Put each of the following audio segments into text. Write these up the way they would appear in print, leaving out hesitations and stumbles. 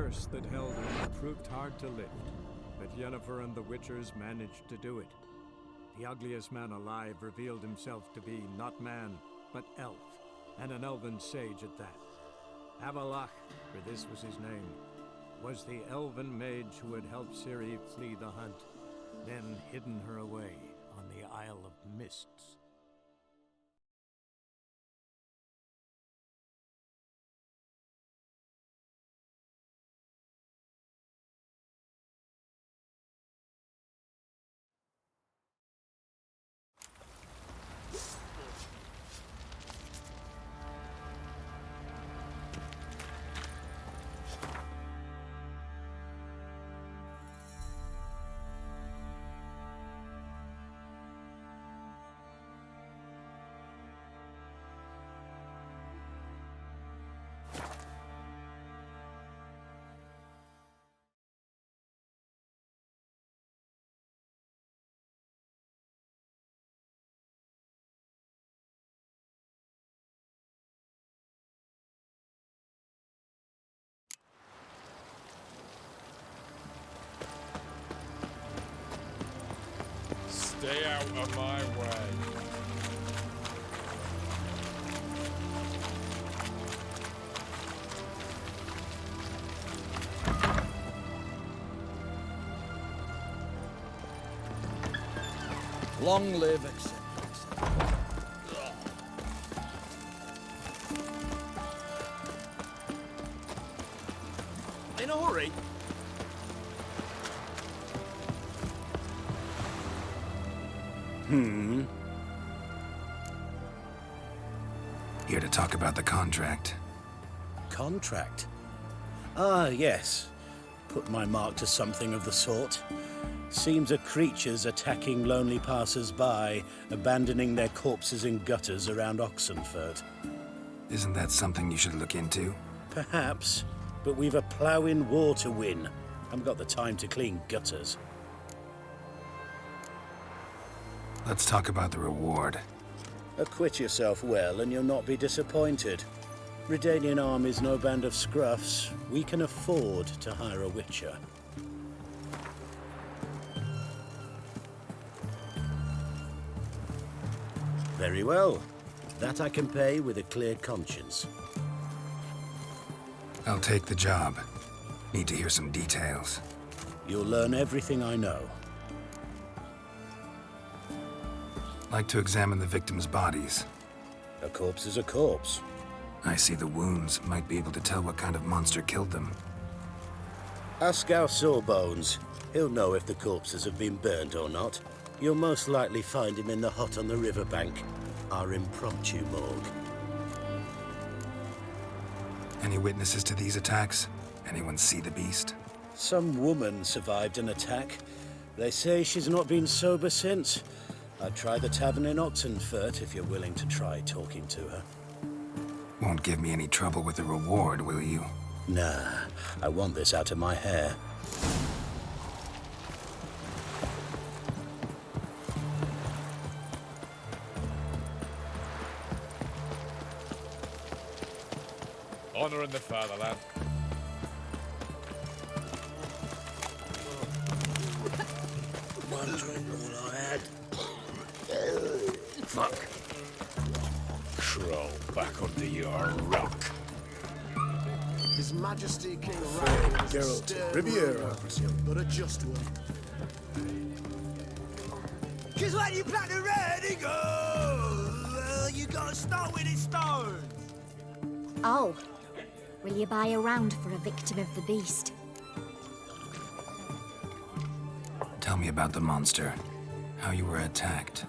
curse that held him proved hard to lift, but Yennefer and the Witchers managed to do it. The ugliest man alive revealed himself to be not man, but elf, and an elven sage at that. Avalach, for this was his name, was the elven mage who had helped Ciri flee the hunt, then hidden her away on the Isle of Mists. Stay out of my way. Long live acceptance. In a hurry. Here to talk about the contract. Contract? Ah, yes. Put my mark to something of the sort. Seems a creature's attacking lonely passers-by, abandoning their corpses in gutters around Oxenfurt. Isn't that something you should look into? Perhaps, but we've a ploughing war to win. Haven't got the time to clean gutters. Let's talk about the reward. Acquit yourself well and you'll not be disappointed. Redanian army's no band of scruffs. We can afford to hire a witcher. Very well. That I can pay with a clear conscience. I'll take the job. Need to hear some details. You'll learn everything I know. Like to examine the victims' bodies. A corpse is a corpse. I see the wounds. Might be able to tell what kind of monster killed them. Ask our Sawbones. He'll know if the corpses have been burnt or not. You'll most likely find him in the hut on the riverbank, our impromptu morgue. Any witnesses to these attacks? Anyone see the beast? Some woman survived an attack. They say she's not been sober since. I'd try the tavern in Oxenfurt if you're willing to try talking to her. Won't give me any trouble with the reward, will you? Nah, I want this out of my hair. Honor in the fatherland. One drink all I had. Fuck. Crawl back under your rock. His Majesty King Ryan is a Geralt, stern Riviera. ruler, but a just one. Cause when you plant a red eagle, you gotta start with its stones. Oh, will you buy a round for a victim of the beast? Tell me about the monster. How you were attacked.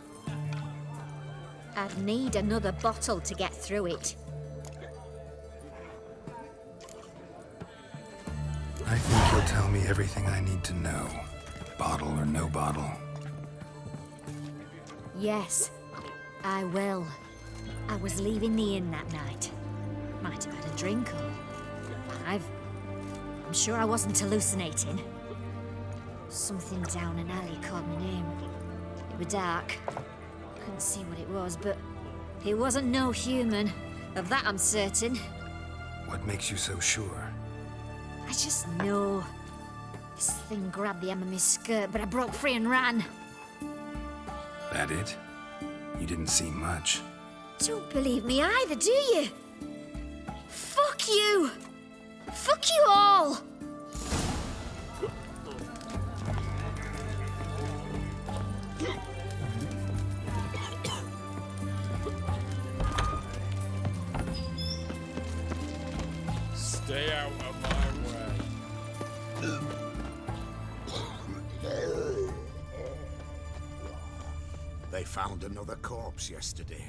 I'd need another bottle to get through it. I think you'll tell me everything I need to know. Bottle or no bottle. Yes, I will. I was leaving the inn that night. Might have had a drink or 5. I'm sure I wasn't hallucinating. Something down an alley called my name. It was dark. Couldn't see what it was, but it wasn't no human. Of that I'm certain. What makes you so sure? I just know. This thing grabbed the hem of my skirt, but I broke free and ran. That it? You didn't see much. Don't believe me either, do you? Fuck you! Fuck you all! Stay out of my way. They found another corpse yesterday.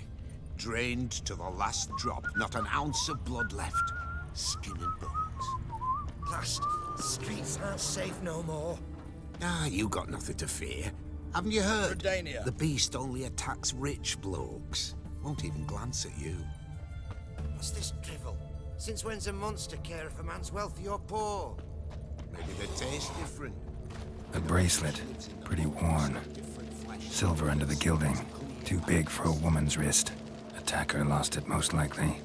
Drained to the last drop, not an ounce of blood left. Skin and bones. Last streets aren't safe no more. Ah, you got nothing to fear. Haven't you heard? Redania. The beast only attacks rich blokes. Won't even glance at you. What's this drivel? Since when's a monster care if a man's wealthy or poor? Maybe they taste different. A bracelet, pretty worn. Silver under the gilding. Too big for a woman's wrist. Attacker lost it most likely.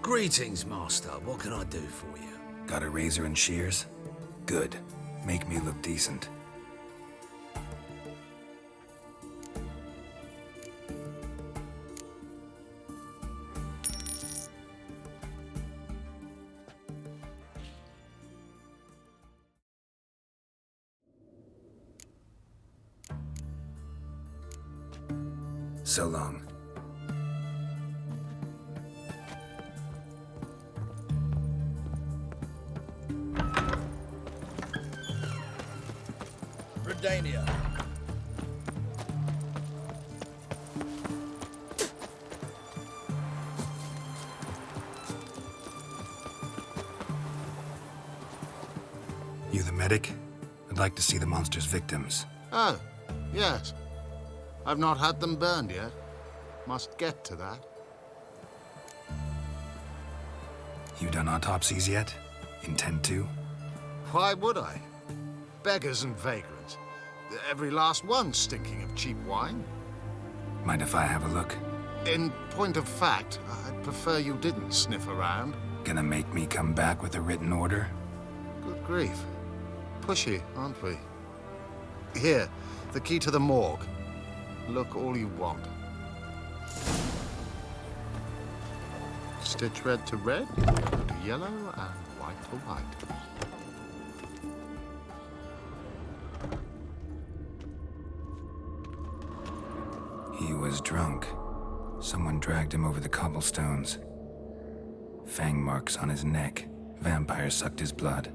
Greetings, Master. What can I do for you? Got a razor and shears? Good. Make me look decent. So long. Redania. You the medic? I'd like to see the monster's victims. Oh, yes. I've not had them burned yet. Must get to that. You done autopsies yet? Intend to? Why would I? Beggars and vagrants. Every last one stinking of cheap wine. Mind if I have a look? In point of fact, I'd prefer you didn't sniff around. Gonna make me come back with a written order? Good grief. Pushy, aren't we? Here, the key to the morgue. Look all you want. Stitch red to red, yellow to yellow, and white to white. He was drunk. Someone dragged him over the cobblestones. Fang marks on his neck. Vampire sucked his blood.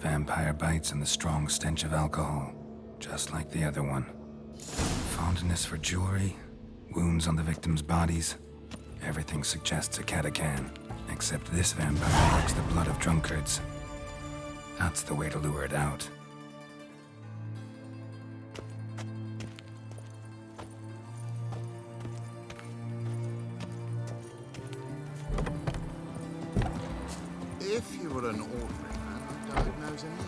Vampire bites and the strong stench of alcohol, just like the other one. Fondness for jewelry, wounds on the victims' bodies. Everything suggests a catacan, except this vampire likes the blood of drunkards. That's the way to lure it out. If you were an ordinary man, I'd diagnose anemia.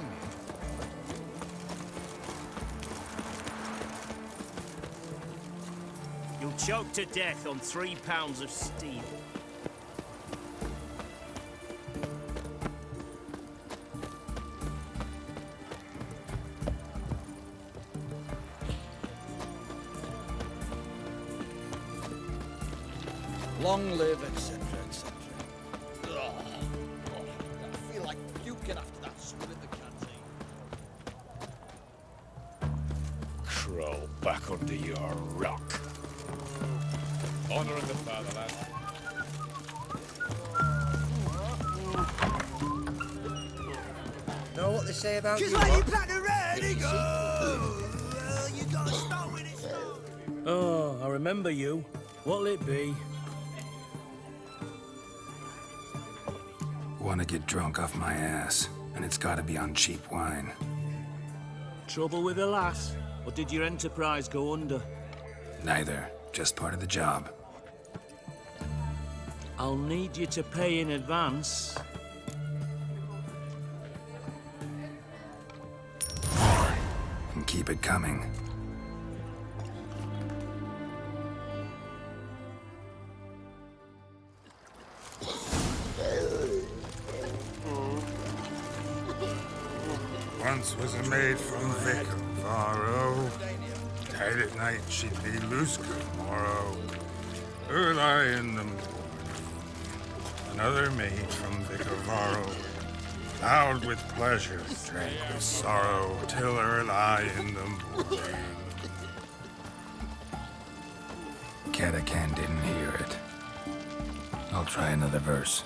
You'll choke to death on 3 pounds of steel. Long live, etc., etc. I feel like puking after that soup in the canteen. Crawl back under your rock. Honor in the fatherland. Know what they say about you? She's like you plant a red, he goes. Well, you gotta start with it, start. Oh, I remember you. What'll it be? Want to get drunk off my ass, and it's gotta be on cheap wine. Trouble with the lass? Or did your enterprise go under? Neither. Just part of the job. I'll need you to pay in advance. And keep it coming. Once was a maid from Vic of Varro. Tight at night she'd be loose good morrow. Early in the morning. Another maid from Vic of Varro. Loud with pleasure, drank with sorrow, till early in the morning. Catacan didn't hear it. I'll try another verse.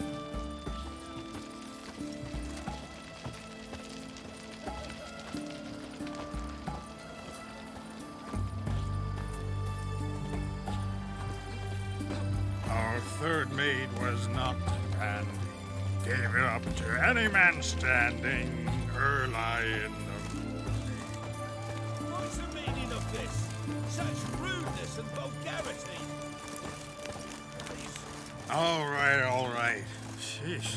Our third maid was not handy. Gave it up to any man standing early in the morning. What's the meaning of this? Such rudeness and vulgarity. All right. Sheesh.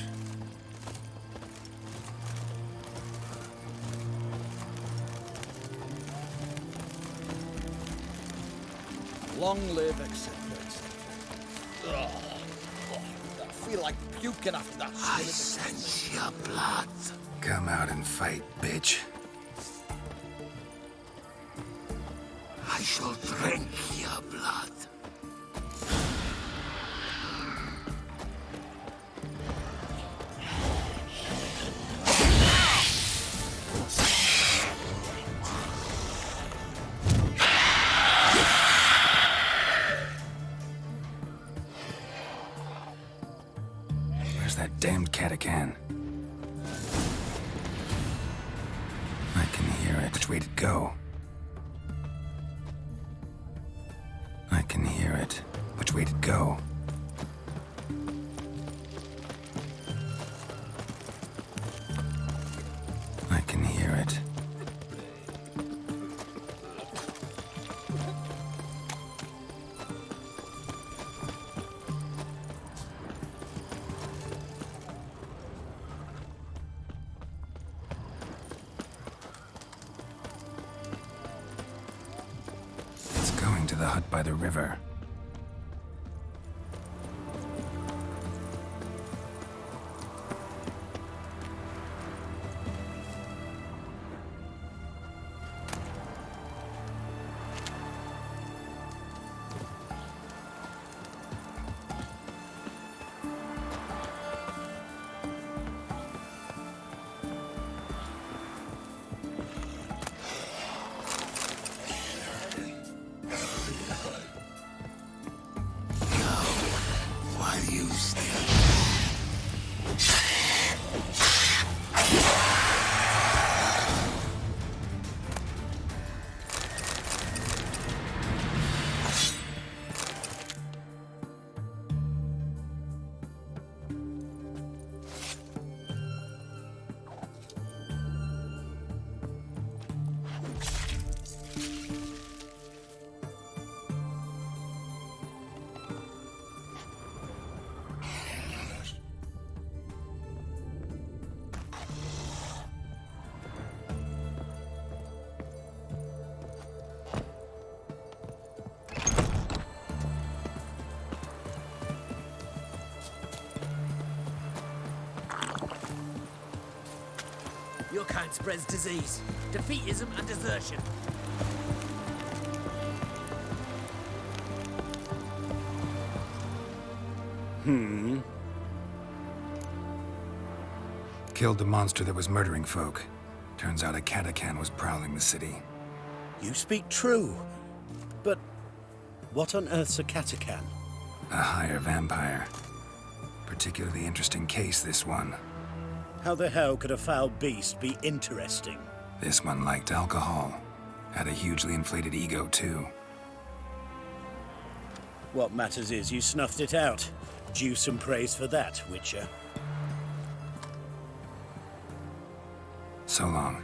Long live, etc., etc. Ugh. I feel like puking after that. I sense your blood. Come out and fight, bitch. I shall drink your blood. Where's that damned Catacan? I can hear it. Which way to go? I can hear it. Which way to go? I can hear it. It's going to the hut by the river. While you still Your kind spreads disease, defeatism and desertion. Killed the monster that was murdering folk. Turns out a Catacan was prowling the city. You speak true. But what on earth's a Catacan? A higher vampire. Particularly interesting case, this one. How the hell could a foul beast be interesting? This one liked alcohol. Had a hugely inflated ego, too. What matters is you snuffed it out. Due some praise for that, Witcher. So long.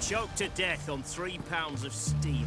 choked to death on 3 pounds of steel.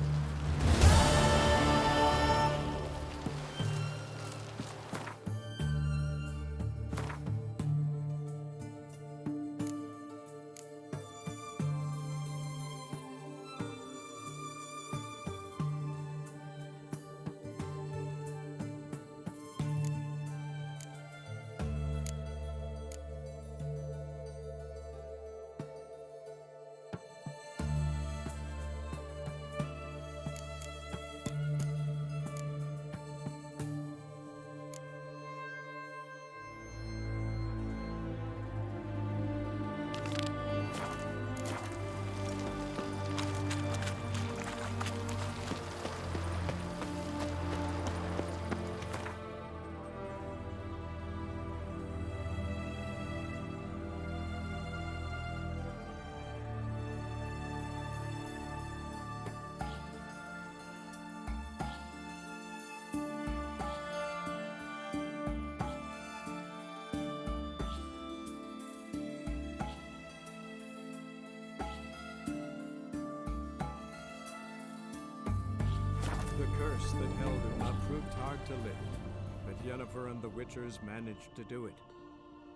The curse that held him proved hard to lift, but Yennefer and the Witchers managed to do it.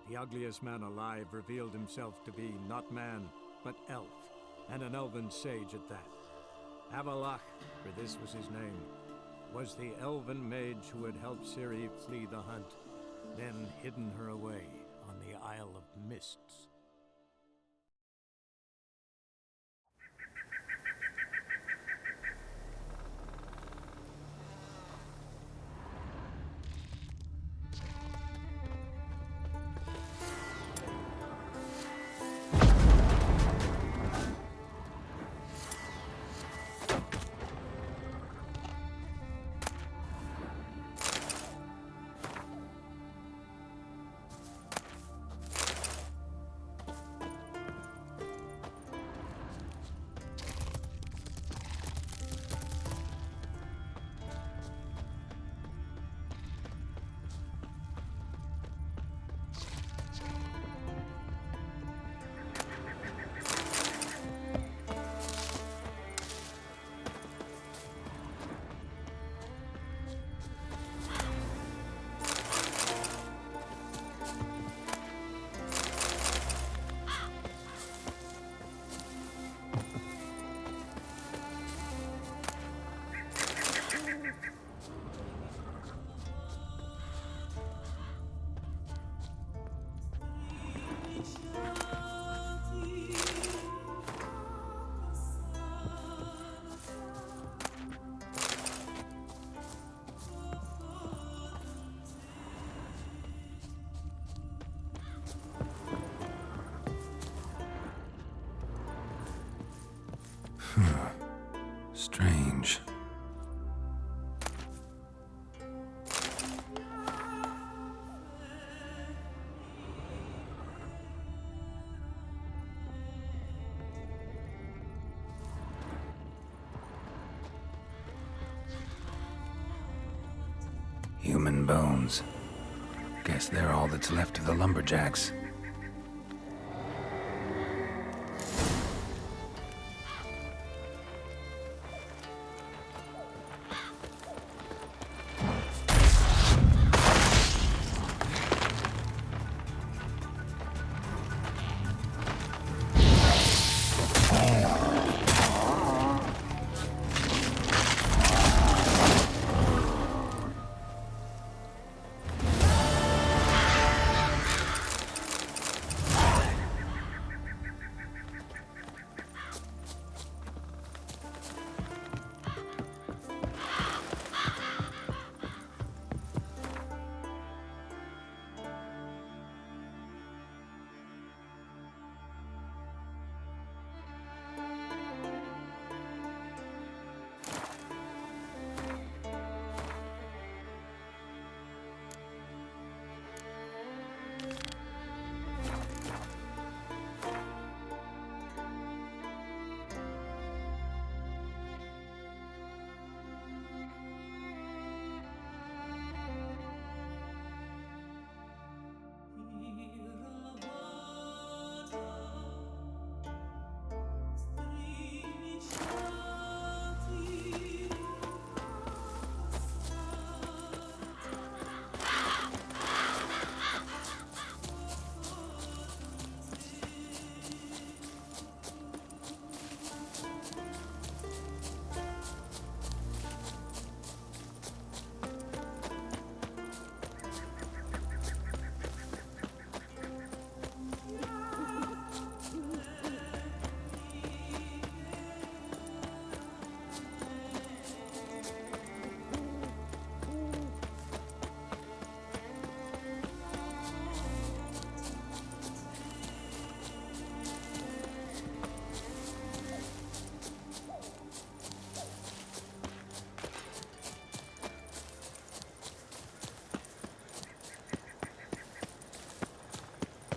The ugliest man alive revealed himself to be not man, but elf, and an elven sage at that. Avalach, for this was his name, was the elven mage who had helped Ciri flee the hunt, then hidden her away on the Isle of Mists. Strange. Human bones. Guess they're all that's left of the lumberjacks.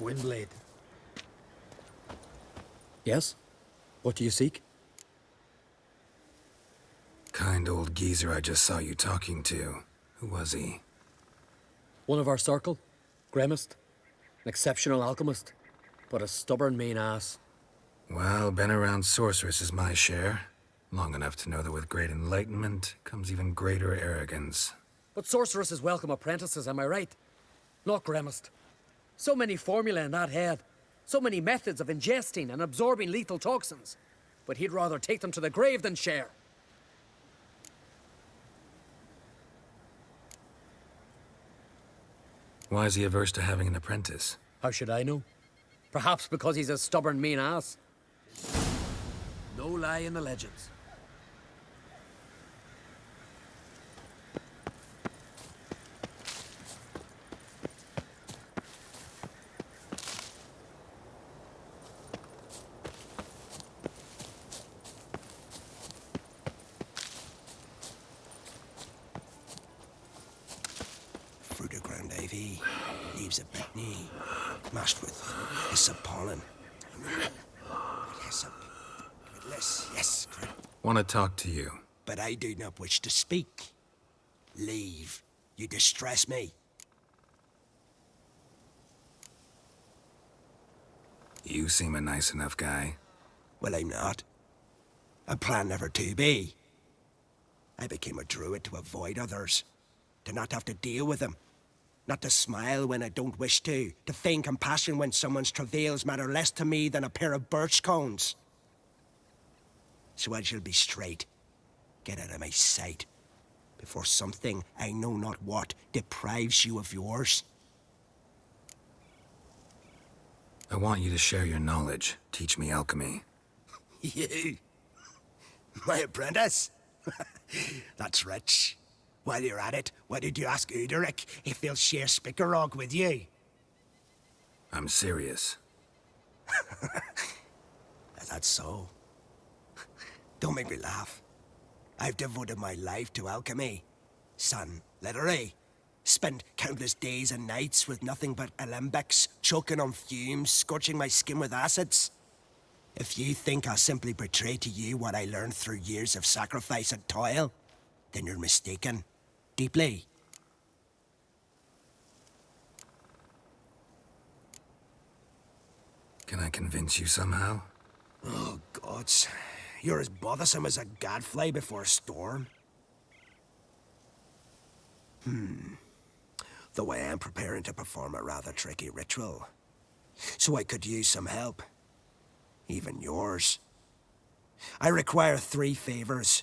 Gwynblade. Yes? What do you seek? Kind old geezer I just saw you talking to. Who was he? One of our circle. Gremist. An exceptional alchemist. But a stubborn mean ass. Well, been around sorceresses my share. Long enough to know that with great enlightenment comes even greater arrogance. But sorceresses welcome apprentices, am I right? Not Gremist. So many formulae in that head. So many methods of ingesting and absorbing lethal toxins. But he'd rather take them to the grave than share. Why is he averse to having an apprentice? How should I know? Perhaps because he's a stubborn, mean ass. No lie in the legends. Fruit of ground ivy, leaves of betony, mashed with hyssop pollen. Hyssop. Yes. Want to talk to you. But I do not wish to speak. Leave. You distress me. You seem a nice enough guy. Well, I'm not. I plan never to be. I became a druid to avoid others. To not have to deal with them. Not to smile when I don't wish to feign compassion when someone's travails matter less to me than a pair of birch cones. So I shall be straight. Get out of my sight. Before something, I know not what, deprives you of yours. I want you to share your knowledge. Teach me alchemy. You? My apprentice? That's rich. While you're at it, why did you ask Uderic if he'll share Spickerog with you? I'm serious. That's so. Don't make me laugh. I've devoted my life to alchemy. Son, literally. Spent countless days and nights with nothing but alembics, choking on fumes, scorching my skin with acids. If you think I'll simply betray to you what I learned through years of sacrifice and toil, then you're mistaken. Deeply. Can I convince you somehow? Oh, gods. You're as bothersome as a gadfly before a storm. Though I am preparing to perform a rather tricky ritual. So I could use some help. Even yours. I require 3 favors.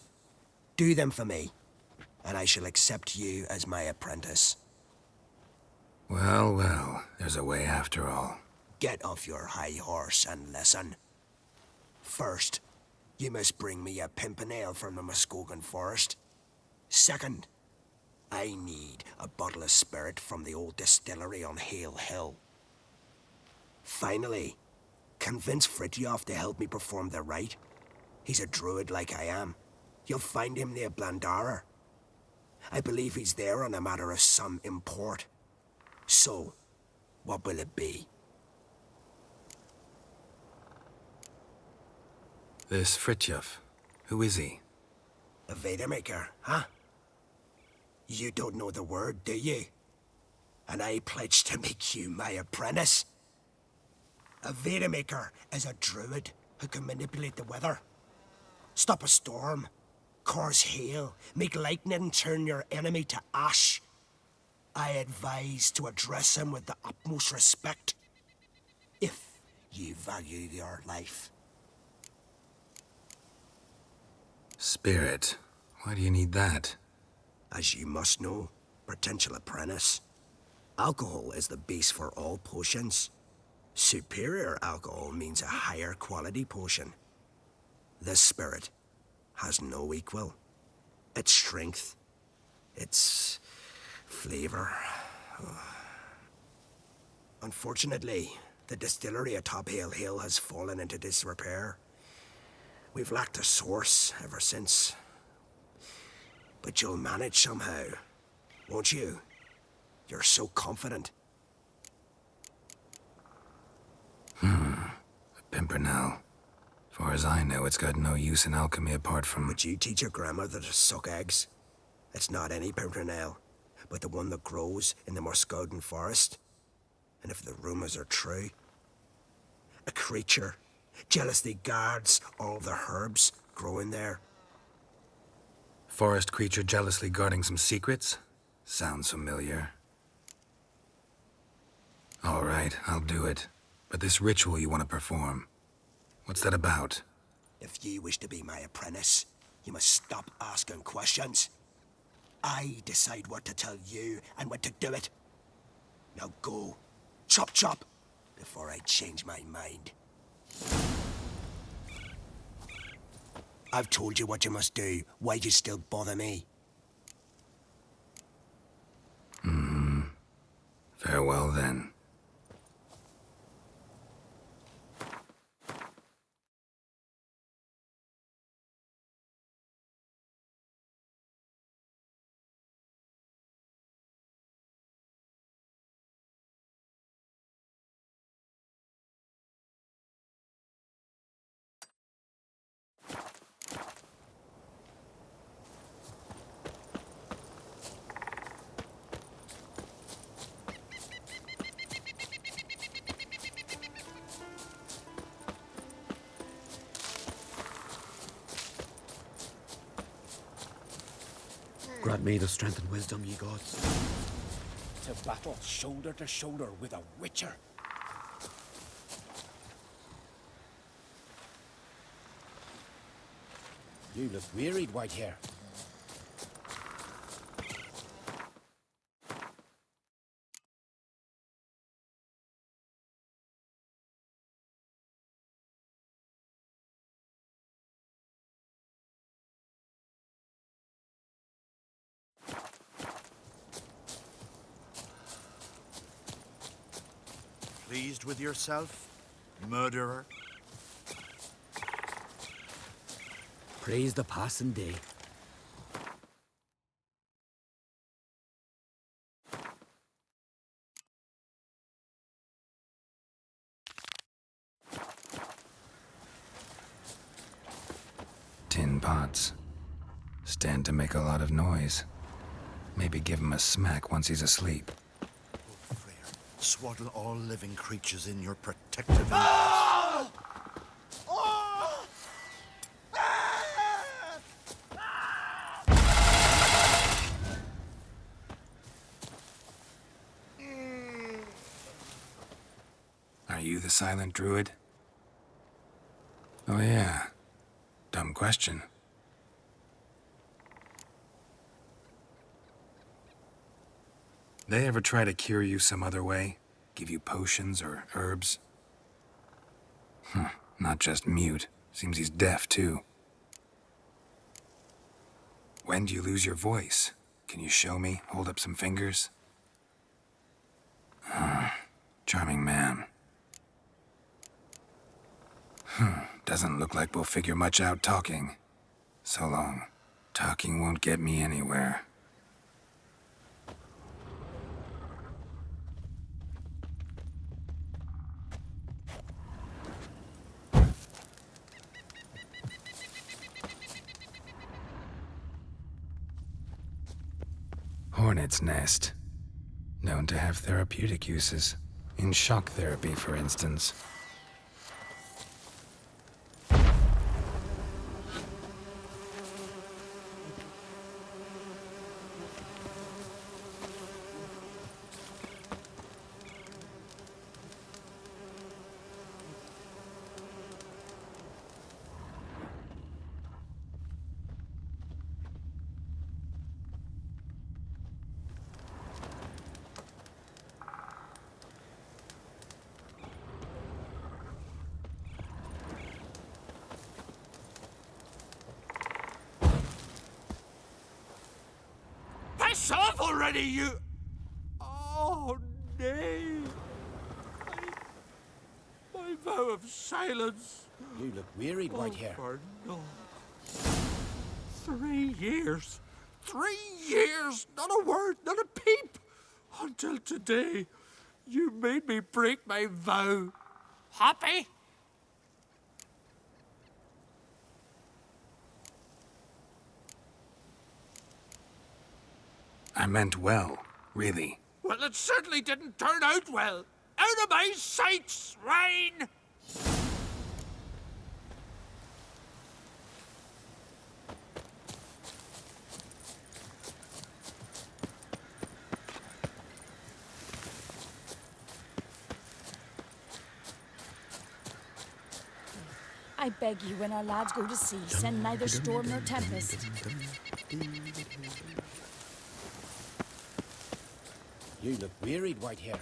Do them for me, and I shall accept you as my apprentice. Well, there's a way after all. Get off your high horse and listen. First, you must bring me a pimpernel from the Muskogan forest. Second, I need a bottle of spirit from the old distillery on Hale Hill. Finally, convince Fritjof to help me perform the rite. He's a druid like I am. You'll find him near Blandara. I believe he's there on a matter of some import. So, what will it be? This Fritjof, who is he? A Vedamaker, huh? You don't know the word, do you? And I pledge to make you my apprentice. A Vedamaker is a druid who can manipulate the weather. Stop a storm, cause hail, make lightning turn your enemy to ash. I advise to address him with the utmost respect, if you value your life. Spirit. Why do you need that? As you must know, potential apprentice, alcohol is the base for all potions. Superior alcohol means a higher quality potion. This spirit has no equal. Its strength, its flavor. Unfortunately, the distillery atop Hale Hill has fallen into disrepair. We've lacked a source ever since. But you'll manage somehow, won't you? You're so confident. pimpernel. Far as I know, it's got no use in alchemy apart from... Would you teach your grandmother to suck eggs? It's not any pimpernel, but the one that grows in the Muscodin forest. And if the rumors are true, a creature jealously guards all the herbs growing there. Forest creature jealously guarding some secrets? Sounds familiar. All right, I'll do it. But this ritual you want to perform, what's that about? If you wish to be my apprentice, you must stop asking questions. I decide what to tell you and when to do it. Now go. Chop chop, before I change my mind. I've told you what you must do. Why'd you still bother me? Farewell then. Grant me the strength and wisdom, ye gods. To battle shoulder to shoulder with a witcher. You look wearied, Whitehair. Pleased with yourself, murderer? Praise the passing day. Tin pots. Stand to make a lot of noise. Maybe give him a smack once he's asleep. Swaddle all living creatures in your protective embrace. Are you the silent druid? Oh yeah. Dumb question. They ever try to cure you some other way? Give you potions or herbs? Not just mute. Seems he's deaf, too. When do you lose your voice? Can you show me? Hold up some fingers? Charming man. Doesn't look like we'll figure much out talking. So long. Talking won't get me anywhere. Hornet's nest. Known to have therapeutic uses. In shock therapy, for instance. Piss off already, you... Oh, nay. My vow of silence. You look wearied, Whitehair. For no. 3 years. 3 years! Not a word, not a peep! Until today, you made me break my vow. Happy? I meant well, really. Well, it certainly didn't turn out well. Out of my sight, swine! I beg you, when our lads go to sea, send neither storm nor tempest. You look wearied, Whitehair.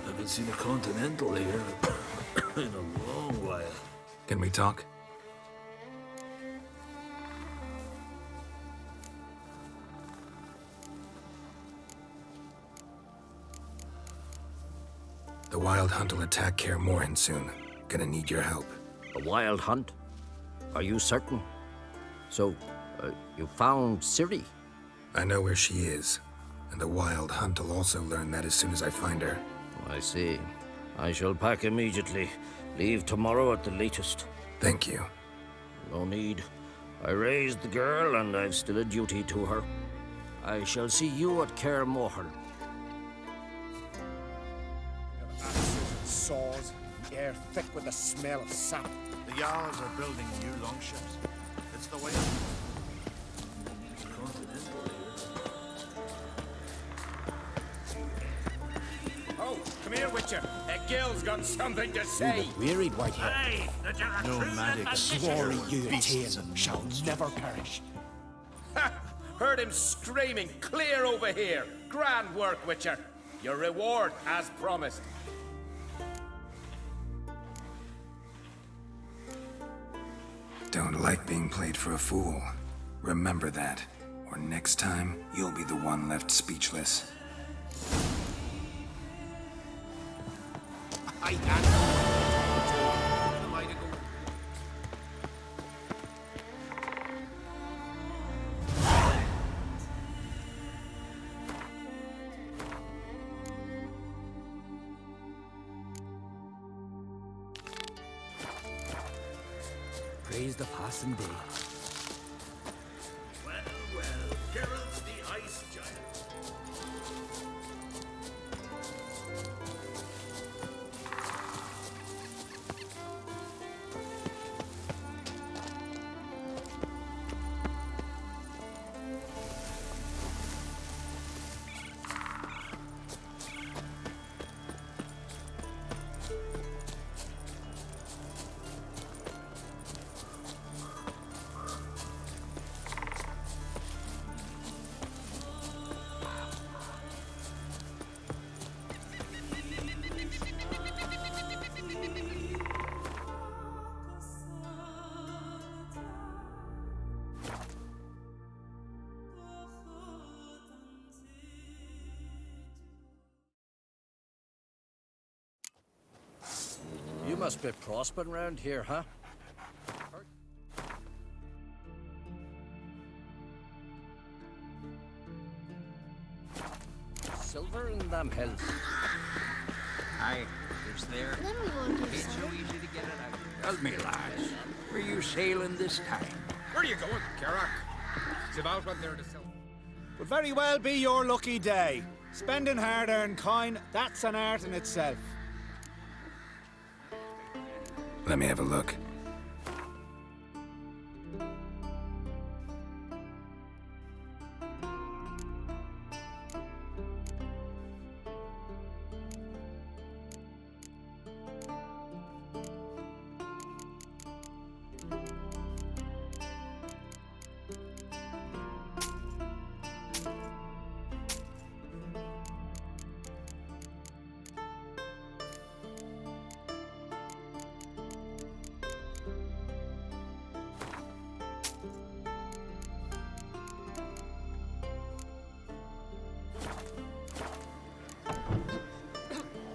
Haven't seen a continental here in a long while. Can we talk? The Wild Hunt will attack Kaer Morhen soon. Gonna need your help. A wild hunt? Are you certain? So, you found Ciri? I know where she is, and the Wild Hunt will also learn that as soon as I find her. I see. I shall pack immediately. Leave tomorrow at the latest. Thank you. No need. I raised the girl, and I've still a duty to her. I shall see you at Kaer Morhen. Saws, the air thick with the smell of sap. The Jarls are building new longships. It's the way. Oh, come here, Witcher. Gil's got something to say. You look wearied, Whitehair. Hey, nomadic Glory you beasts attain and shall monsters. never perish. Ha! Heard him screaming clear over here. Grand work, Witcher. Your reward as promised. Don't like being played for a fool. Remember that, or next time, you'll be the one left speechless. I Praise the passing day. Well, Geralt's the ice giant. You must be prospering around here, huh? Silver in them hills. Aye, there's there. Ain't so easy to get it out. Tell me, lads, where you sailing this time? Where are you going, Carrack? It's about what there to sell. Would very well be your lucky day. Spending hard-earned coin, that's an art in itself. Let me have a look.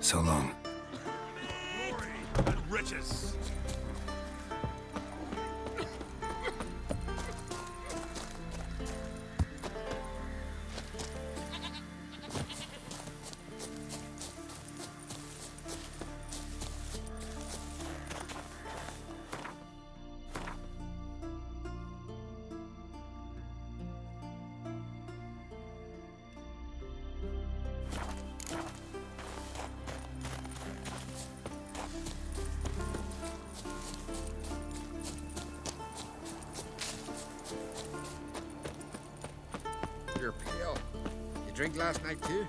So long. Glory and riches. You're pale. You drink last night too?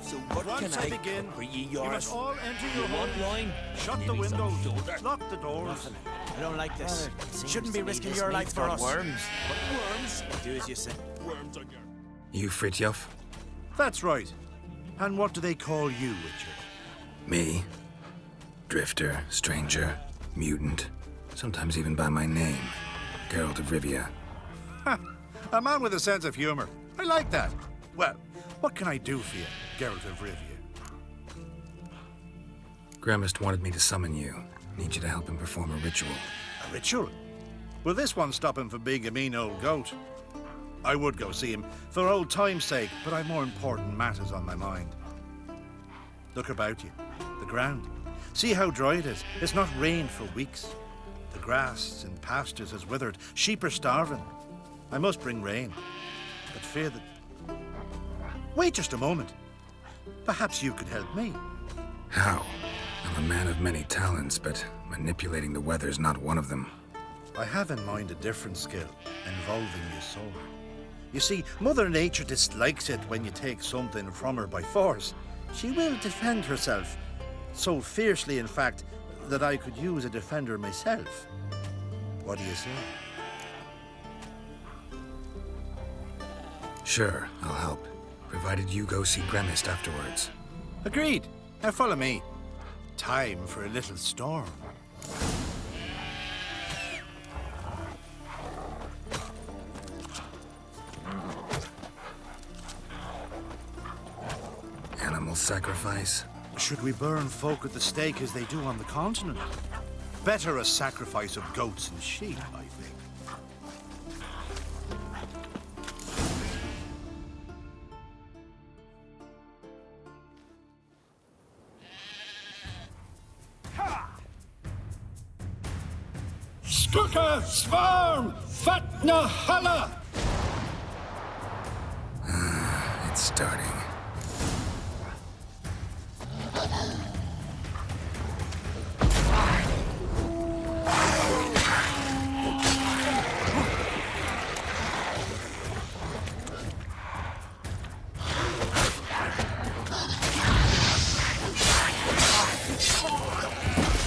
So what Once can I begin, for ye you yours? must all enter You your want homes. wine? Shut the Maybe some windows. shoulder. Lock the doors. I don't like this. Well, it seems Shouldn't be to me risking this your life meat's for got us. worms. But worms? Do as you say. Worms on your... You Fritjof? That's right. And what do they call you, Richard? Me? Drifter, stranger, mutant, sometimes even by my name. Geralt of Rivia. Ha! A man with a sense of humor. I like that. Well, what can I do for you, Geralt of Rivia? Gremist wanted me to summon you. Need you to help him perform a ritual. A ritual? Will this one stop him from being a mean old goat? I would go see him for old time's sake, but I've more important matters on my mind. Look about you. The ground. See how dry it is. It's not rained for weeks. The grass in pastures has withered. Sheep are starving. I must bring rain, but fear that... Wait just a moment. Perhaps you could help me. How? I'm a man of many talents, but manipulating the weather's not one of them. I have in mind a different skill, involving your sword. You see, Mother Nature dislikes it when you take something from her by force. She will defend herself. So fiercely, in fact, that I could use a defender myself. What do you say? Sure, I'll help, provided you go see Gremist afterwards. Agreed. Now follow me. Time for a little storm. Animal sacrifice? Should we burn folk at the stake as they do on the continent? Better a sacrifice of goats and sheep, I think. Stuka, Svarm, Fatna, Hala! It's starting.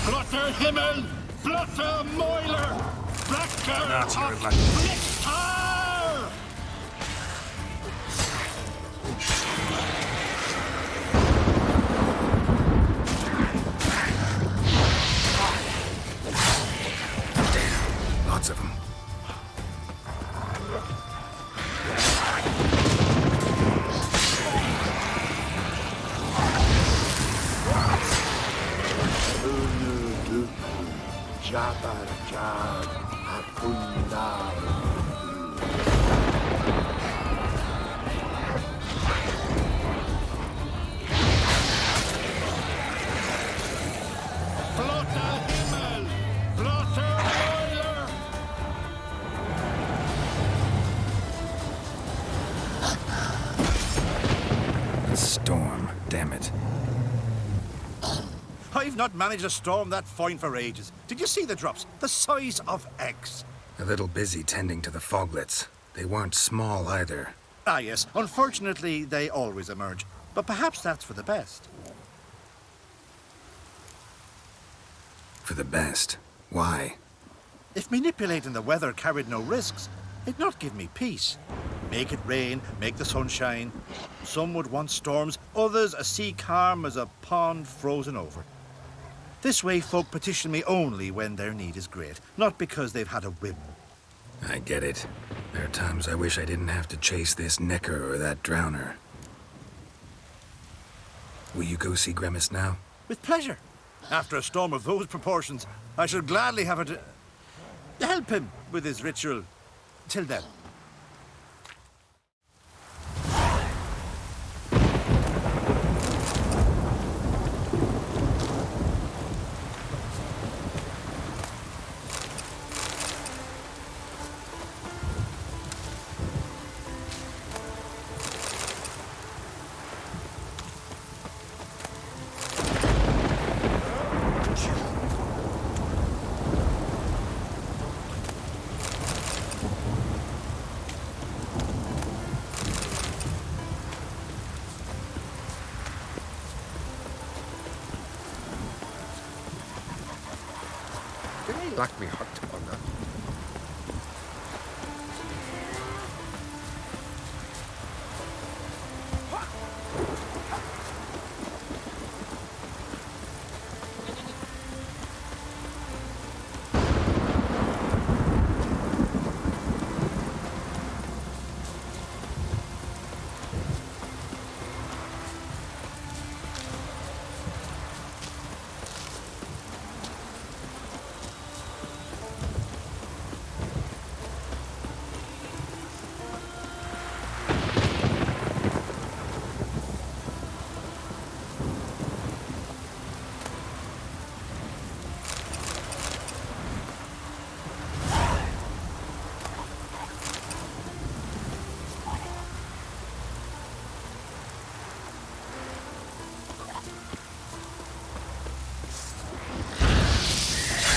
Blotter Himmel, Blotter Moiler, Blacker Not your Blitzar! Lots of them. Jabar Jar Hakundar. Blotter Himmel, Blotter Moiler. A storm, damn it. I've not managed to storm that fine for ages. Did you see the drops? The size of eggs. A little busy tending to the foglets. They weren't small either. Ah, yes. Unfortunately, they always emerge. But perhaps that's for the best. For the best. Why? If manipulating the weather carried no risks, it'd not give me peace. Make it rain, make the sun shine. Some would want storms, others a sea calm as a pond frozen over. This way folk petition me only when their need is great, not because they've had a whim. I get it. There are times I wish I didn't have to chase this necker or that drowner. Will you go see Gremist now? With pleasure. After a storm of those proportions, I should gladly have it help him with his ritual. Till then. black me heart on that.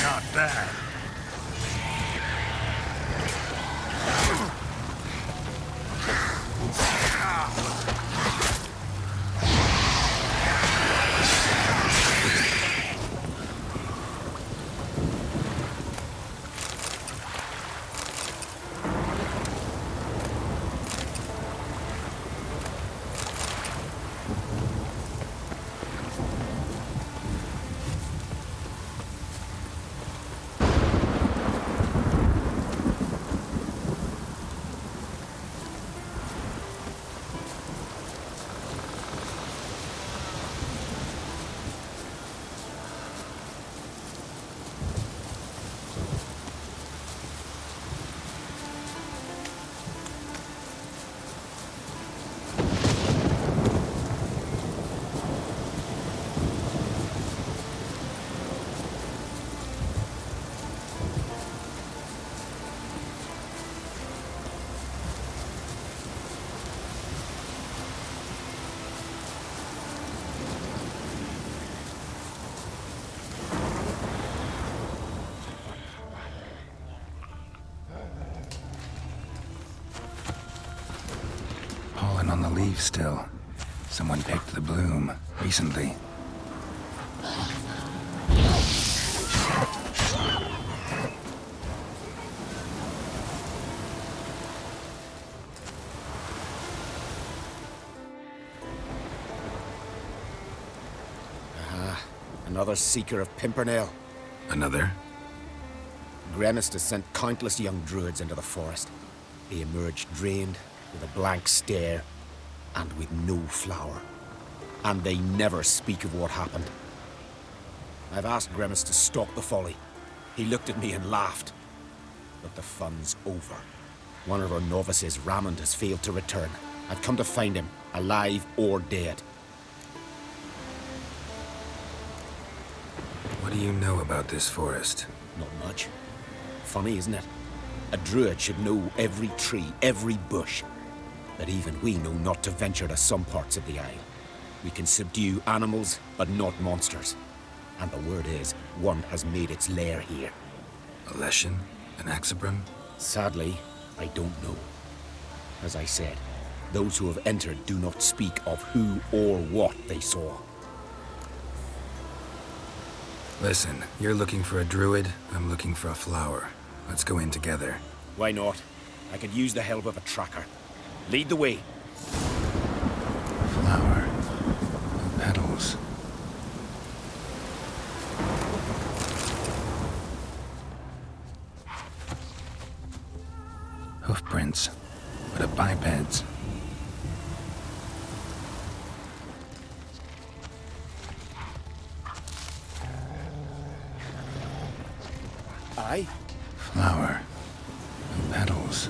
Not bad. Pollen on the leaves still. Someone picked the bloom recently. Another seeker of Pimpernel. Another? Gremist has sent countless young druids into the forest. They emerge drained, with a blank stare, and with no flower. And they never speak of what happened. I've asked Gremist to stop the folly. He looked at me and laughed. But the fun's over. One of our novices, Ramond, has failed to return. I've come to find him, alive or dead. What do you know about this forest? Not much. Funny, isn't it? A druid should know every tree, every bush. But even we know not to venture to some parts of the isle. We can subdue animals, but not monsters. And the word is, one has made its lair here. A Leshen? An Axabrum? Sadly, I don't know. As I said, those who have entered do not speak of who or what they saw. Listen, you're looking for a druid, I'm looking for a flower. Let's go in together. Why not? I could use the help of a tracker. Lead the way. Flower. No petals. Hoofprints. But of bipeds. Aye? Flower. No petals.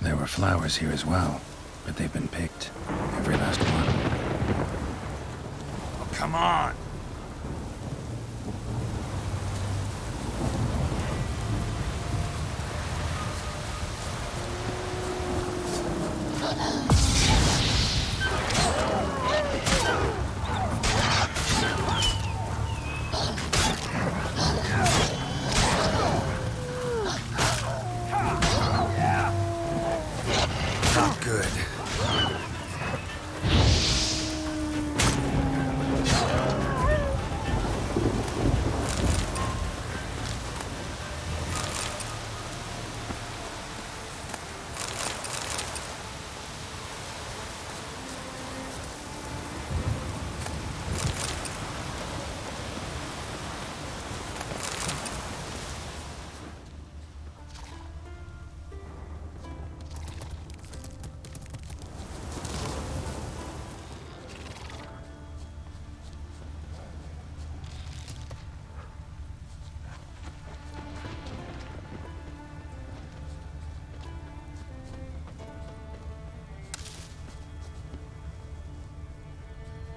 There were flowers here as well, but they've been picked. Every last one. Come on. Not good.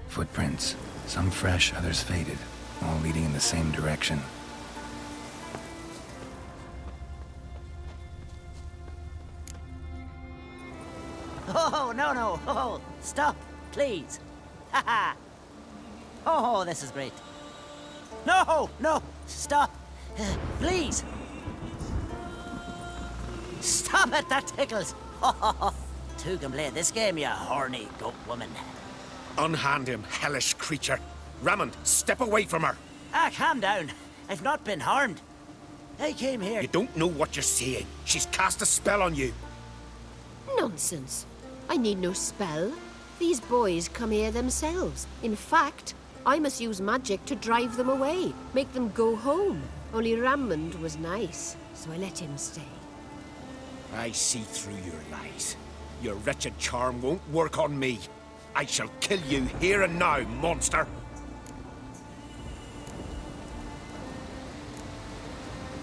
Footprints. Some fresh, others faded, all leading in the same direction. Oh, no. Oh, stop, please. Ha ha. Oh, this is great. No, stop. Please. Stop it, that tickles. Two can play this game, you horny goat woman. Unhand him, hellish creature. Raymond, step away from her. Calm down. I've not been harmed. I came here... You don't know what you're saying. She's cast a spell on you. Nonsense. I need no spell. These boys come here themselves. In fact, I must use magic to drive them away, make them go home. Only Raymond was nice, so I let him stay. I see through your lies. Your wretched charm won't work on me. I shall kill you here and now, monster!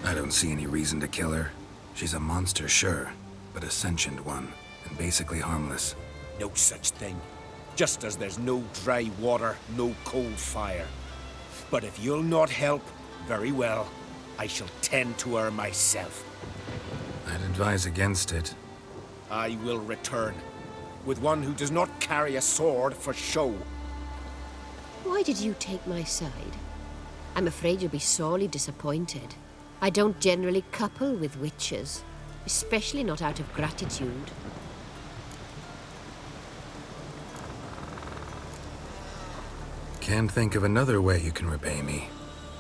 I don't see any reason to kill her. She's a monster, sure, but a sentient one, and basically harmless. No such thing. Just as there's no dry water, no cold fire. But if you'll not help, very well. I shall tend to her myself. I'd advise against it. I will return. With one who does not carry a sword for show. Why did you take my side? I'm afraid you'll be sorely disappointed. I don't generally couple with witches, especially not out of gratitude. Can't think of another way you can repay me.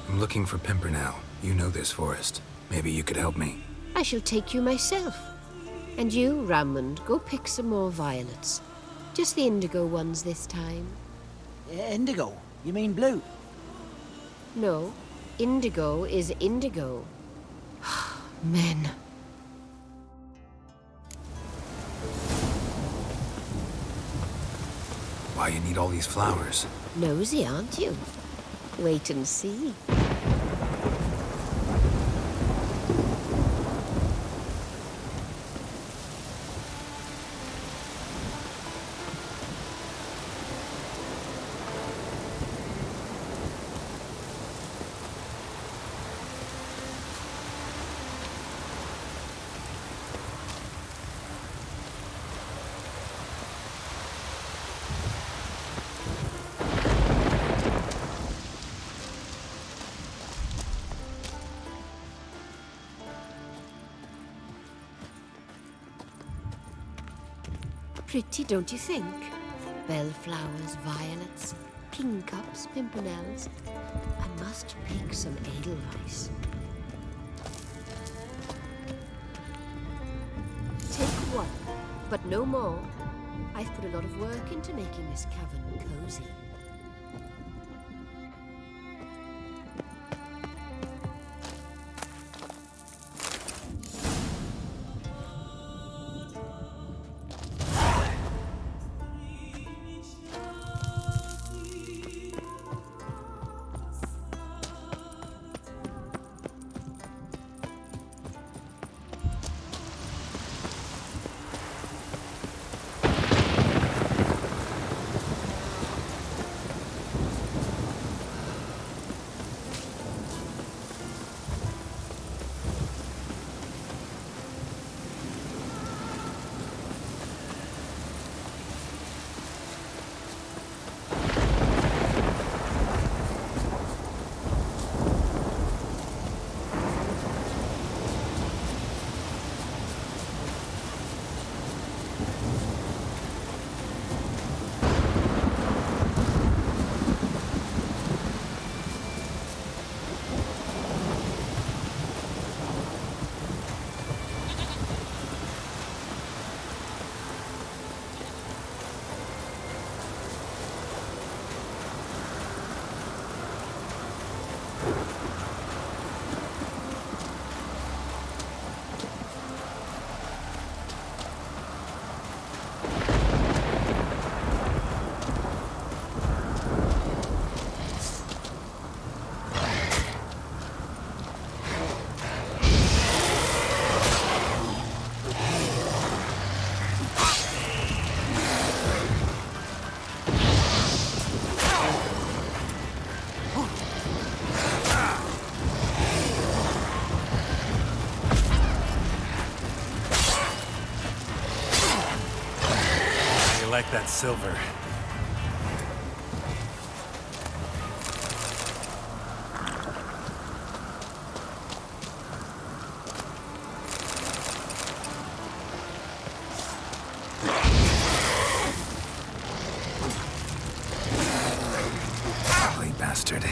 I'm looking for Pimpernel. You know this forest. Maybe you could help me. I shall take you myself. And you, Raymond, go pick some more violets. Just the indigo ones this time. Indigo? You mean blue? No, indigo is indigo. Men. Why you need all these flowers? Nosy, aren't you? Wait and see. Pretty, don't you think? Bellflowers, violets, kingcups, pimpernels. I must pick some edelweiss. Take one, but no more. I've put a lot of work into making this cavern cozy. like that silver. Ugly bastard.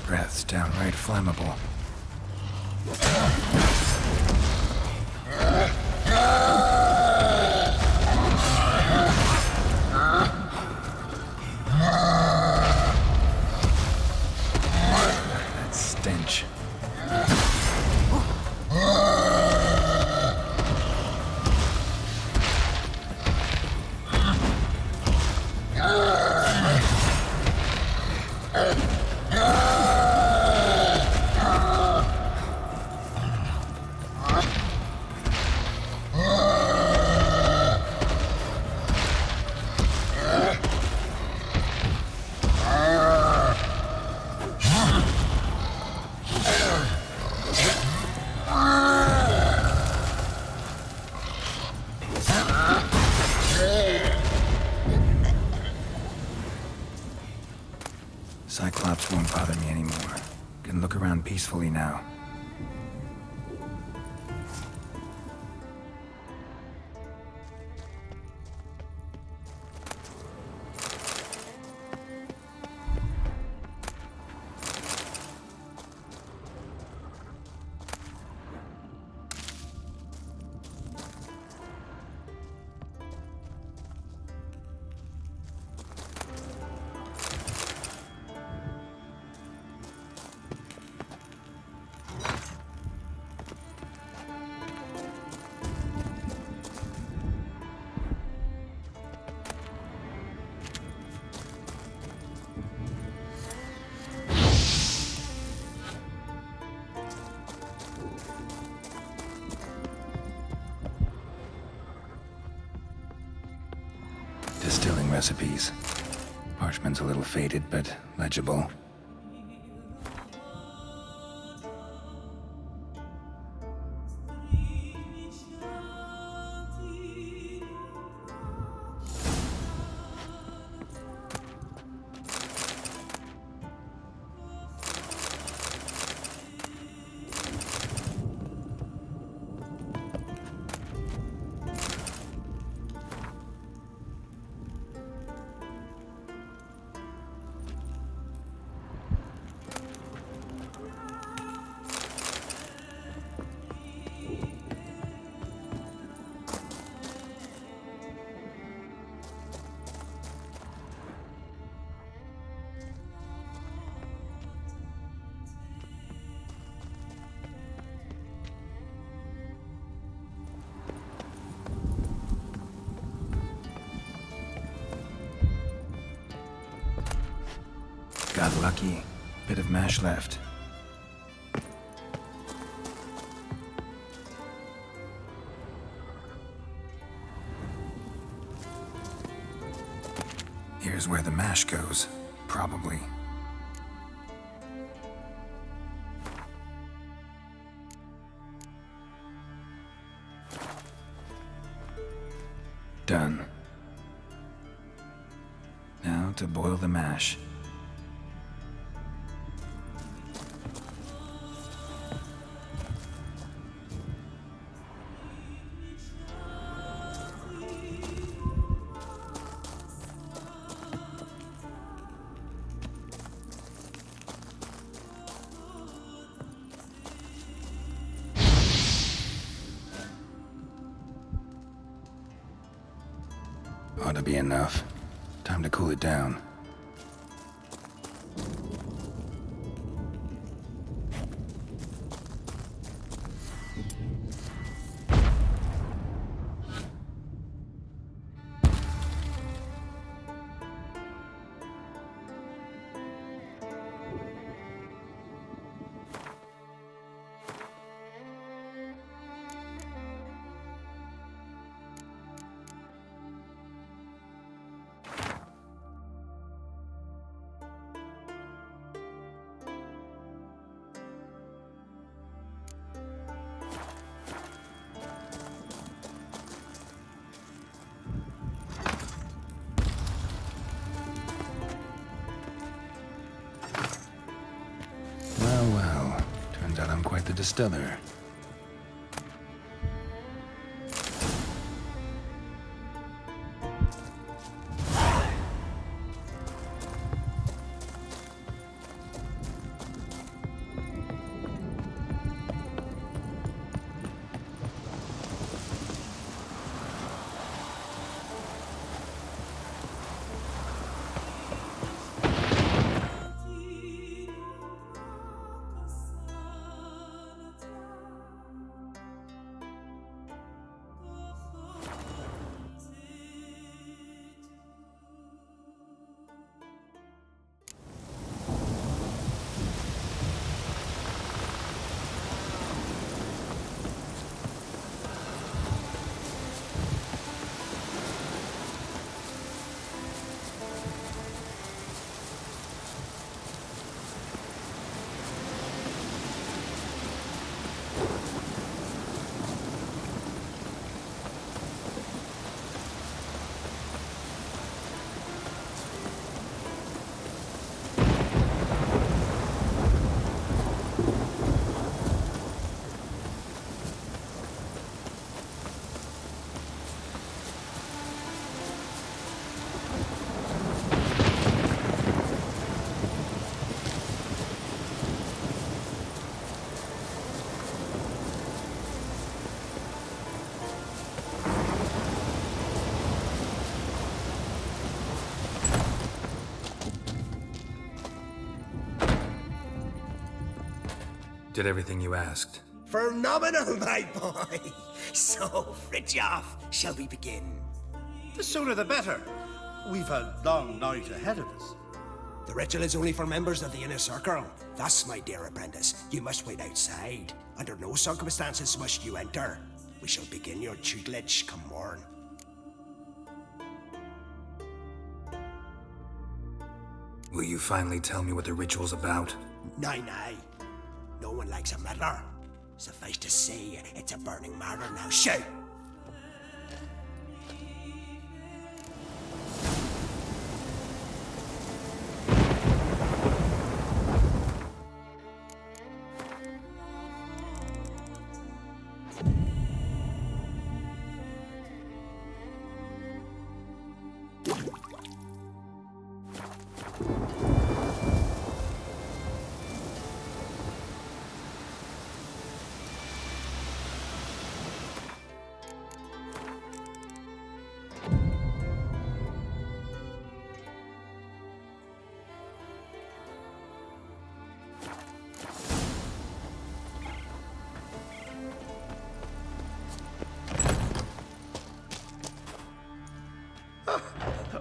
Breath's downright flammable. That stench. Cyclops won't bother me anymore. Can look around peacefully now. Distilling recipes. Parchment's a little faded, but legible. Got lucky. Bit of mash left. Here's where the mash goes, probably. Done. Now to boil the mash. Ought to be enough. Time to cool it down. Well, turns out I'm quite the distiller. Did everything you asked. Phenomenal, my boy. So, Fritjof, shall we begin? The sooner the better. We've a long night ahead of us. The ritual is only for members of the inner circle. Thus, my dear apprentice, you must wait outside. Under no circumstances must you enter. We shall begin your tutelage come morn. Will you finally tell me what the ritual's about? Nay. No one likes a meddler. Suffice to say, it's a burning matter now. Shout!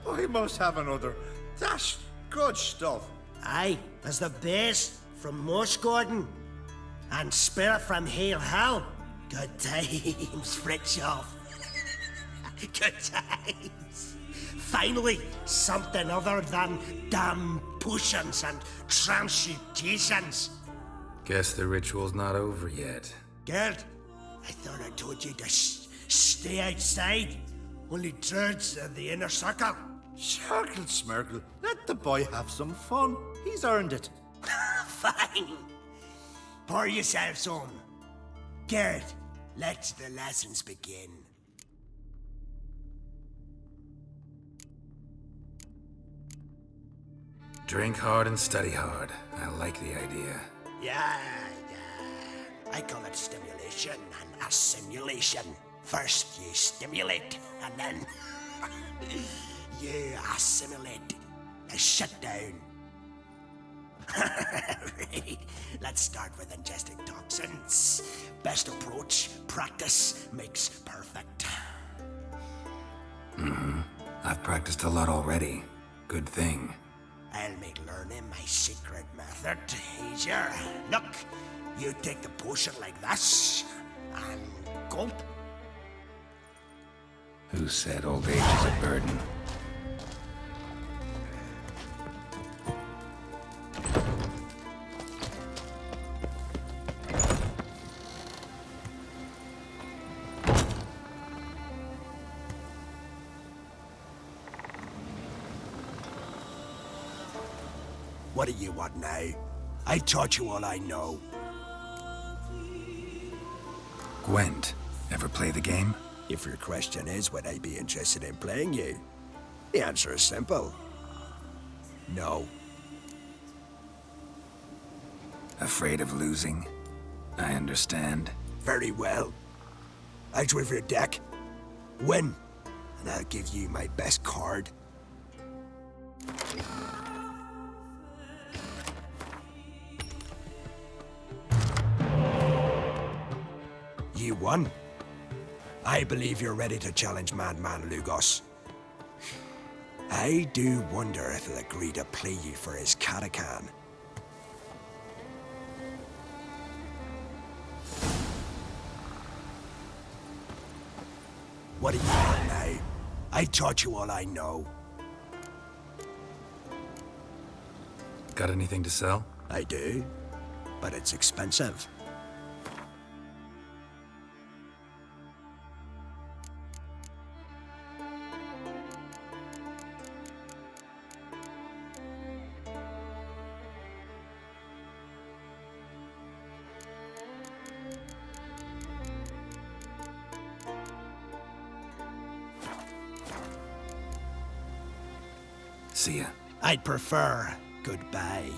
I must have another. That's good stuff. Aye, there's the base from Moss Gordon and Spirit from Hale Hell. Good times, Fritjof. Good times. Finally, something other than damn potions and transmutations. Guess the ritual's not over yet. Gerd, I thought I told you to stay outside. Only druids in the inner circle. Smirkle, Smirkle. Let the boy have some fun. He's earned it. Fine. Pour yourselves on. Gerd, let the lessons begin. Drink hard and study hard. I like the idea. Yeah. I call it stimulation and assimilation. First you stimulate, and then You assimilate. Now shut down. Let's start with ingesting toxins. Best approach, practice makes perfect. I've practiced a lot already. Good thing. I'll make learning my secret method easier. Look, you take the potion like this, and gulp. Who said old age is a burden? What do you want now? I taught you all I know. Gwent. Ever play the game? If your question is, would I be interested in playing you? The answer is simple. No. Afraid of losing? I understand. Very well. Out with your deck. Win, and I'll give you my best card. You won. I believe you're ready to challenge Madman Lugos. I do wonder if he'll agree to play you for his Katakan. What do you want now? I taught you all I know. Got anything to sell? I do, but it's expensive. See ya. I'd prefer goodbye.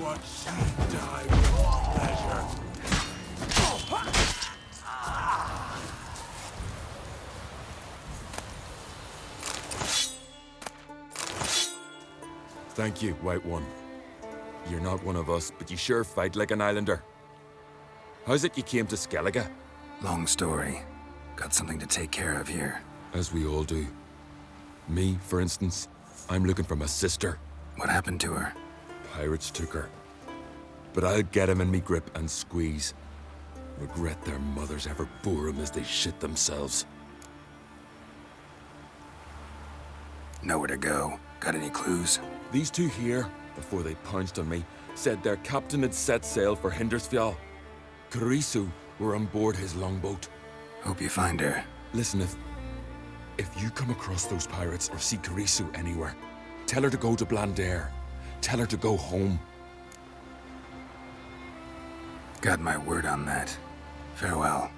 watch you die with pleasure. Thank you, White One. You're not one of us, but you sure fight like an islander. How's it you came to Skellige? Long story. Got something to take care of here. As we all do. Me, for instance, I'm looking for my sister. What happened to her? Pirates took her. But I'll get him in me grip and squeeze. Regret their mothers ever bore him as they shit themselves. Nowhere to go. Got any clues? These two here, before they pounced on me, said their captain had set sail for Hindersfjall. Karisu were on board his longboat. Hope you find her. Listen, if you come across those pirates or see Karisu anywhere, tell her to go to Blandair. Tell her to go home. Got my word on that. Farewell.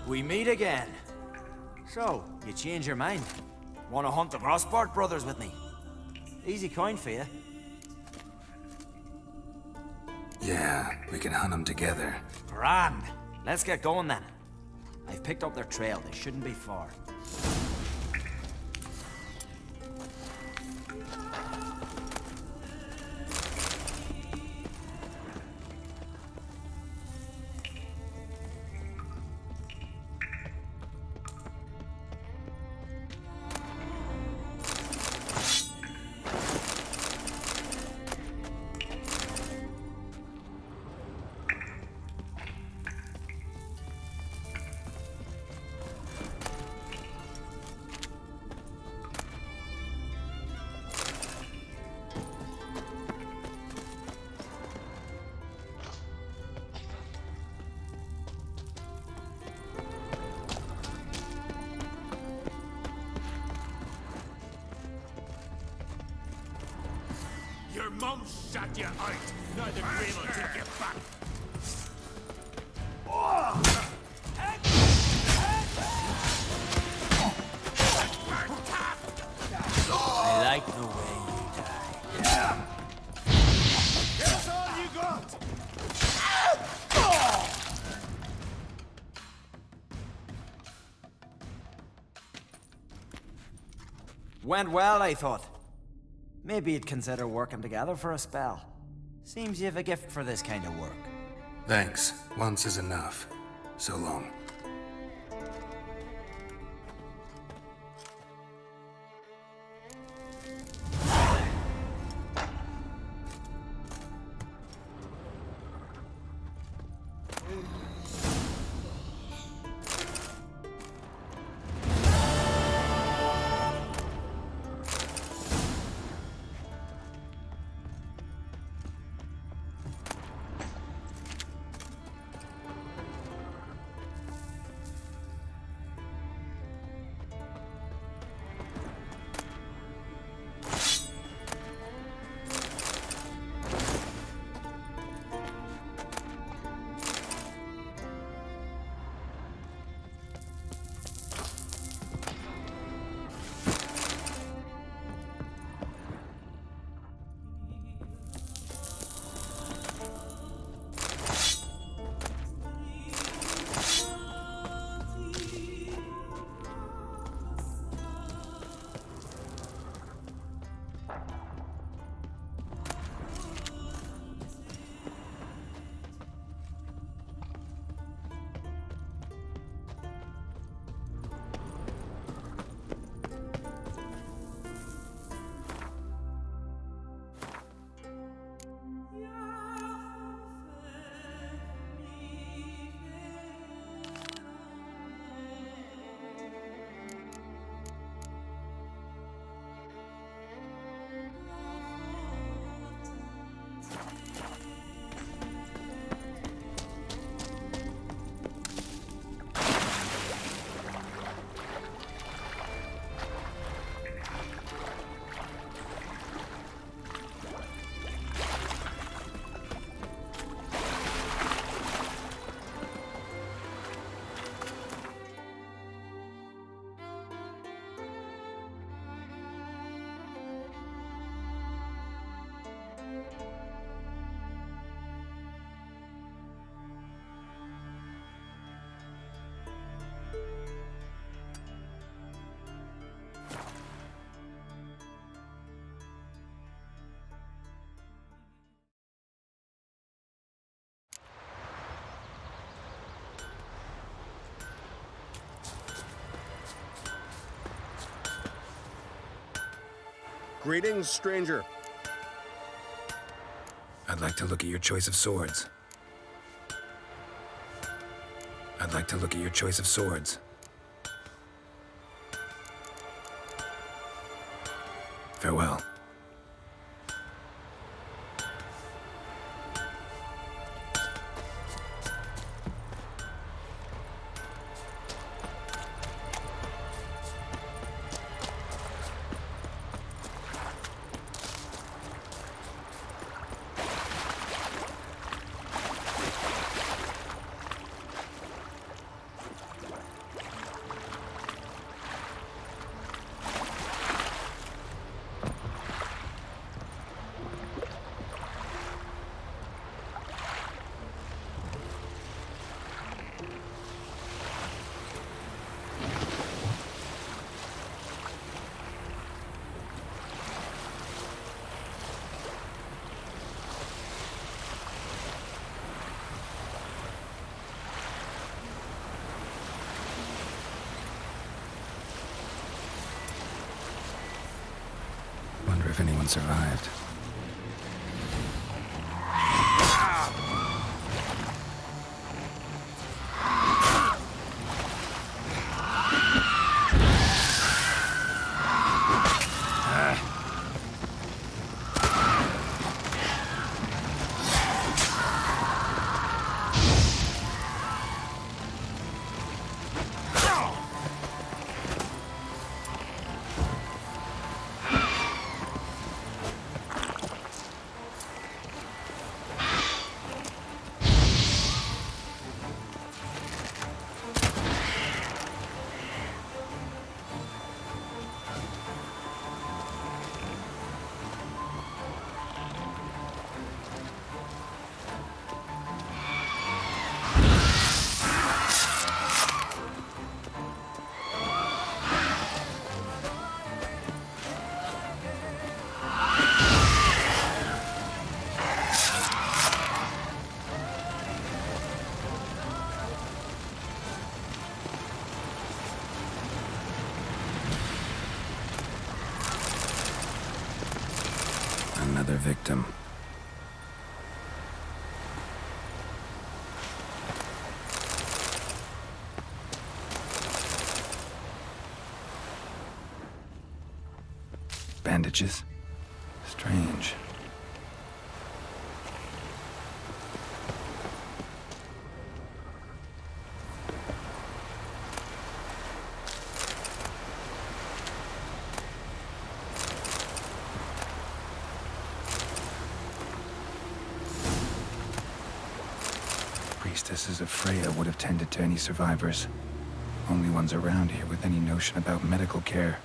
We meet again. So, you change your mind? Want to hunt the Grossport brothers with me? Easy coin for you. Yeah, we can hunt them together. Grand. Let's get going then. I've picked up their trail. They shouldn't be far. mum sat you out. Now the Grey will take you back. I like the way you die. That's all you got. Went well, I thought. Maybe you'd consider working together for a spell. Seems you have a gift for this kind of work. Thanks. Once is enough. So long. Greetings, stranger. I'd like to look at your choice of swords. I'd like to look at your choice of swords. Farewell. Wonder if anyone survived. victim. Bandages? Strange. Priestesses of Freya would have tended to any survivors. Only ones around here with any notion about medical care.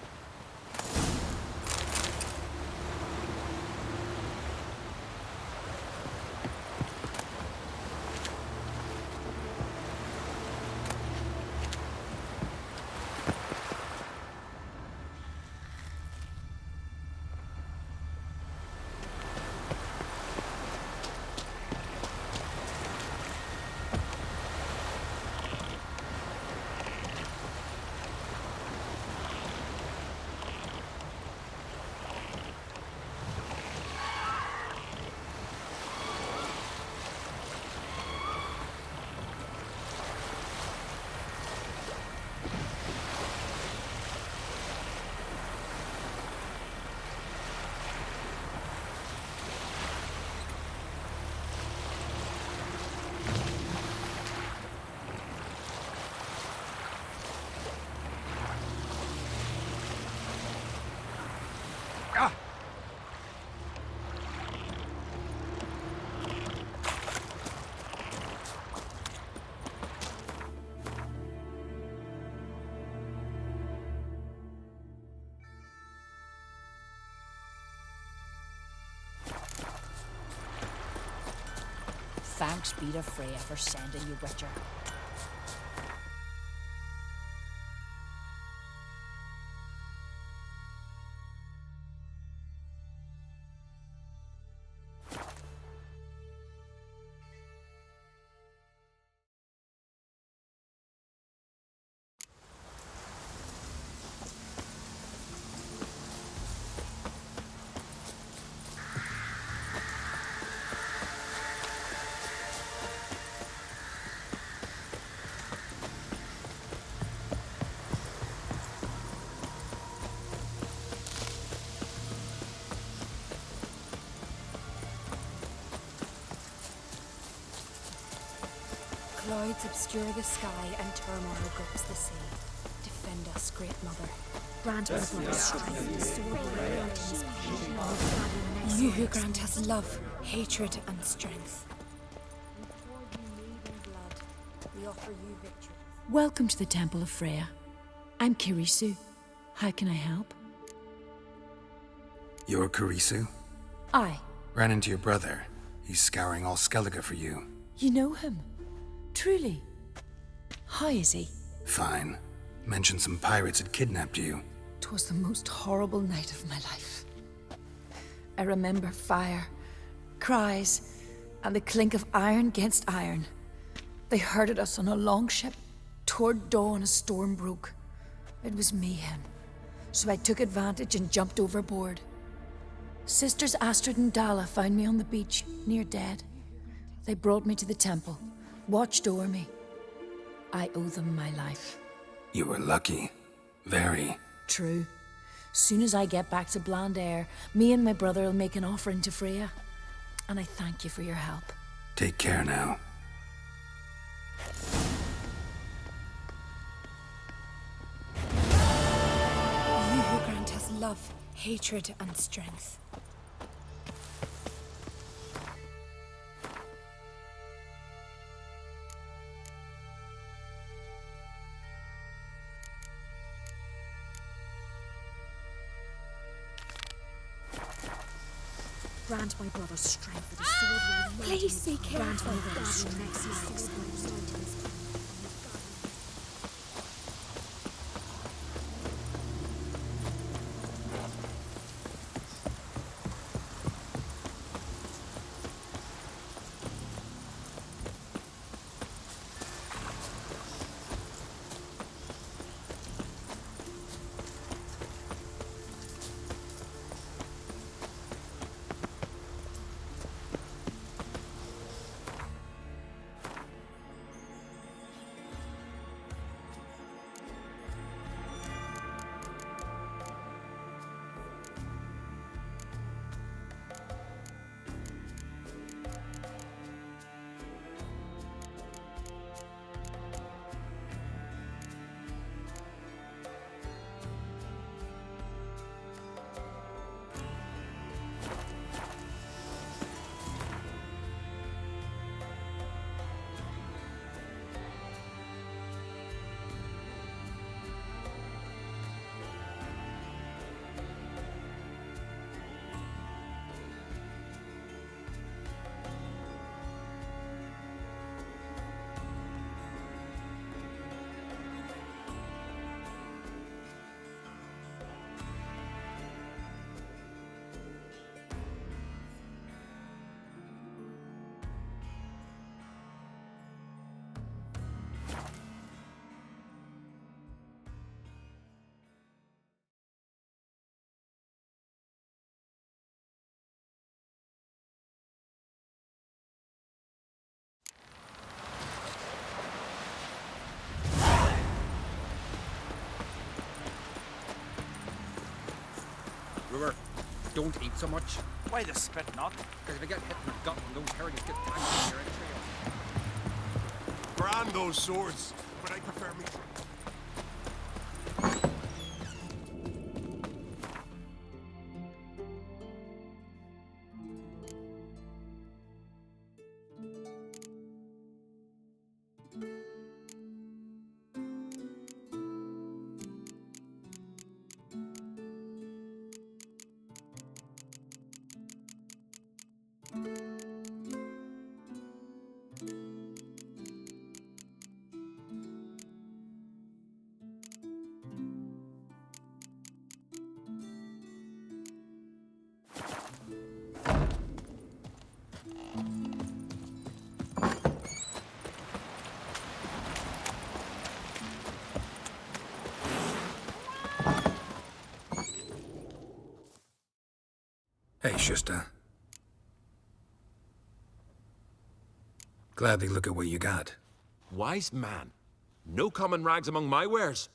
Thanks be to Freya for sending you, Witcher. Clouds obscure the sky and turmoil grips the sea. Defend us, great mother. Grant us strength. You who grant us love, hatred, and strength. We offer you victory. Welcome to the Temple of Freya. I'm Kirisu. How can I help? You're Kirisu? Aye. Ran into your brother. He's scouring all Skellige for you. You know him? Truly? How is he? Fine. Mentioned some pirates had kidnapped you. 'Twas the most horrible night of my life. I remember fire, cries, and the clink of iron against iron. They herded us on a longship. Toward dawn, a storm broke. It was mayhem, so I took advantage and jumped overboard. Sisters Astrid and Dala found me on the beach, near dead. They brought me to the temple, watched over me. I owe them my life. You were lucky. Very. True. Soon as I get back to Bland Air, me and my brother will make an offering to Freya. And I thank you for your help. Take care now. You who grant us love, hatred, and strength. Grant my brother's strength with a sword. Please be careful. Grant my brother's strength. don't eat so much. Why the spit not? Because if you get hit in the gut and those herrings get tangled in your entrails. Brand those swords, but I prefer me. Hey, Schuster. Gladly look at what you got. Wise man. No common rags among my wares.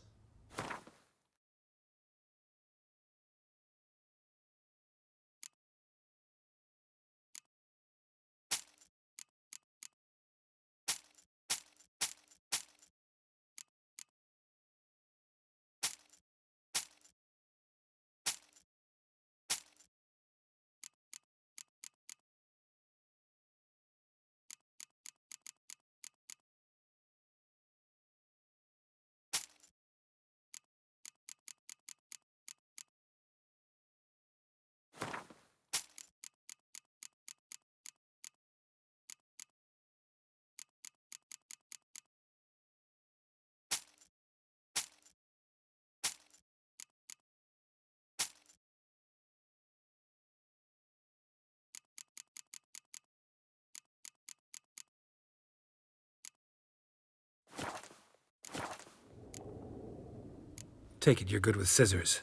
Take it you're good with scissors.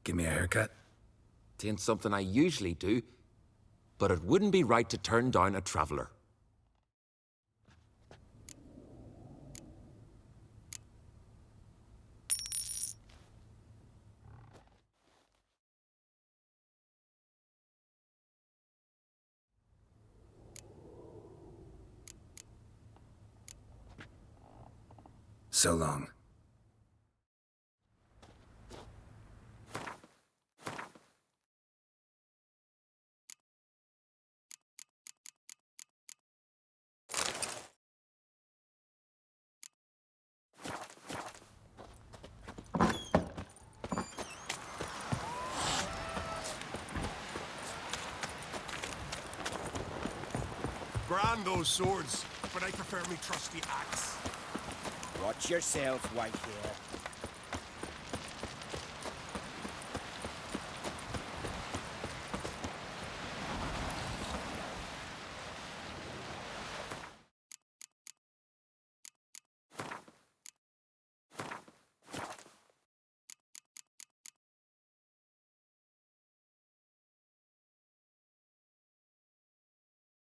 Give me a haircut. Tain't something I usually do, but it wouldn't be right to turn down a traveler. So long. Brand those swords, but I prefer me trusty axe. Watch yourself, Whitehair.